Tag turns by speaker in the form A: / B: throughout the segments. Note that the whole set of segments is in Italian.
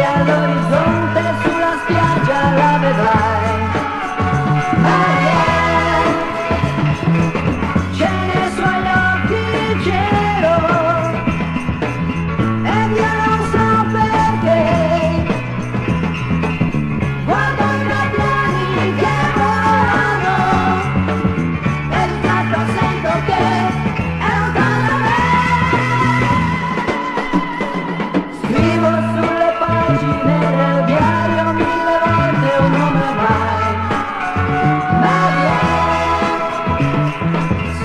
A: stelle all'orizzonte, sulla spiaggia la vedrai. Marianne, ce ne suoi occhi il cielo, ed io non so perché guardo i gabbiani che volano e di tratto sento che è lontano da me. Scrivo sulle pagine del diario 1000 volte un nome mai. Marianne,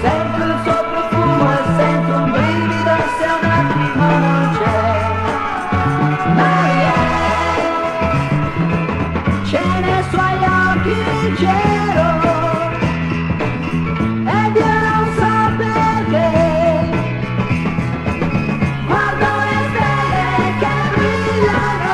A: sento il suo profumo e sento un brivido se un attimo non c'è. Marianne, ce ne suoi occhi il cielo, ed io non so perché guardo le stelle che brillano